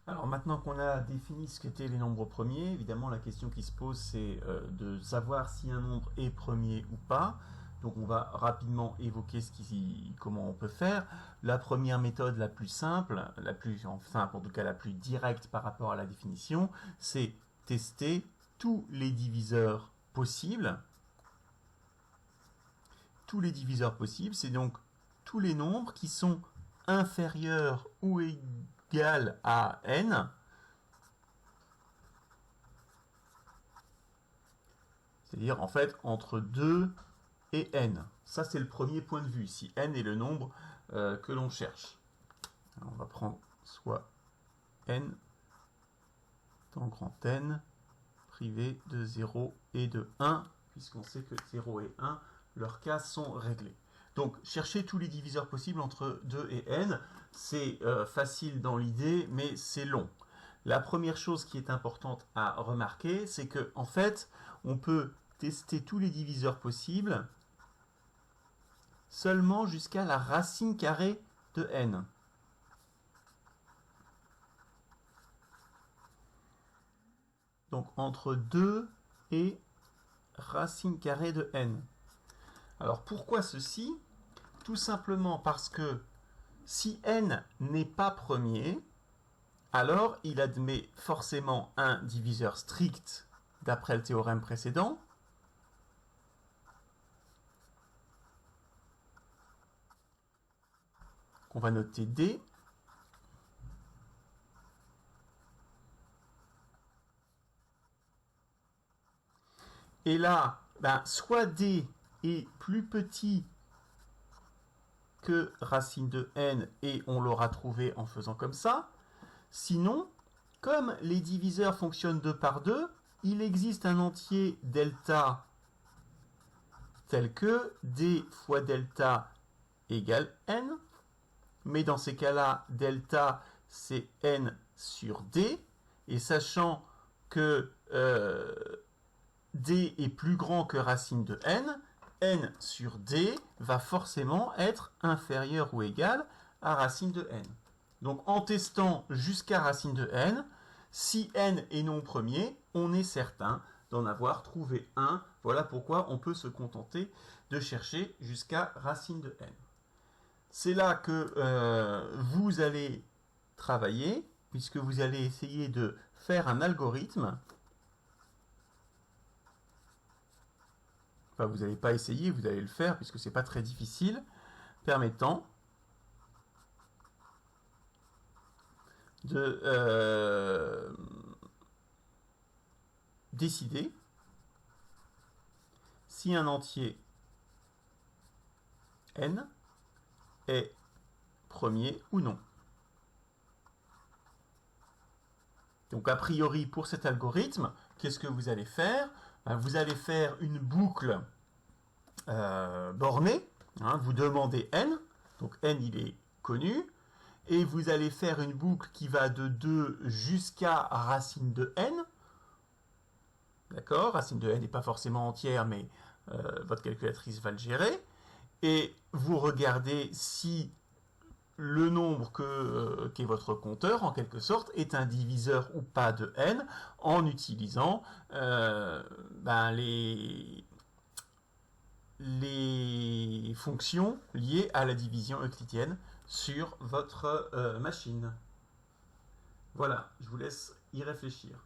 Alors maintenant qu'on a défini ce qu'étaient les nombres premiers, évidemment la question qui se pose c'est de savoir si un nombre est premier ou pas. Donc on va rapidement évoquer comment on peut faire. La première méthode la plus simple, en tout cas la plus directe par rapport à la définition, c'est tester tous les diviseurs possibles. Tous les diviseurs possibles, c'est donc tous les nombres qui sont inférieurs ou égal à n, c'est-à-dire en fait entre 2 et n. Ça c'est le premier point de vue, si n est le nombre que l'on cherche. Alors, on va prendre soit n tant grand n, privé de 0 et de 1, puisqu'on sait que 0 et 1, leurs cas sont réglés. Donc, chercher tous les diviseurs possibles entre 2 et n, c'est facile dans l'idée, mais c'est long. La première chose qui est importante à remarquer, c'est que en fait, on peut tester tous les diviseurs possibles seulement jusqu'à la racine carrée de n. Donc, entre 2 et racine carrée de n. Alors, pourquoi ceci ? Tout simplement parce que si n n'est pas premier, alors il admet forcément un diviseur strict d'après le théorème précédent, qu'on va noter D. Et là, soit D est plus petit que racine de n, et on l'aura trouvé en faisant comme ça. Sinon, comme les diviseurs fonctionnent 2 par 2, il existe un entier delta tel que d fois delta égale n, mais dans ces cas-là, delta c'est n sur d, et sachant que d est plus grand que racine de n, n sur d va forcément être inférieur ou égal à racine de n. Donc en testant jusqu'à racine de n, si n est non premier, on est certain d'en avoir trouvé un. Voilà pourquoi on peut se contenter de chercher jusqu'à racine de n. C'est là que vous allez travailler, puisque vous allez essayer de faire un algorithme. Enfin, vous n'allez pas essayer, vous allez le faire, puisque ce n'est pas très difficile, permettant de décider si un entier n est premier ou non. Donc a priori pour cet algorithme, qu'est-ce que vous allez faire ? Vous allez faire une boucle bornée, vous demandez n, donc n il est connu, et vous allez faire une boucle qui va de 2 jusqu'à racine de n. D'accord ? Racine de n n'est pas forcément entière, mais votre calculatrice va le gérer. Et vous regardez si le nombre qu'est votre compteur, en quelque sorte, est un diviseur ou pas de n, en utilisant les fonctions liées à la division euclidienne sur votre machine. Voilà, je vous laisse y réfléchir.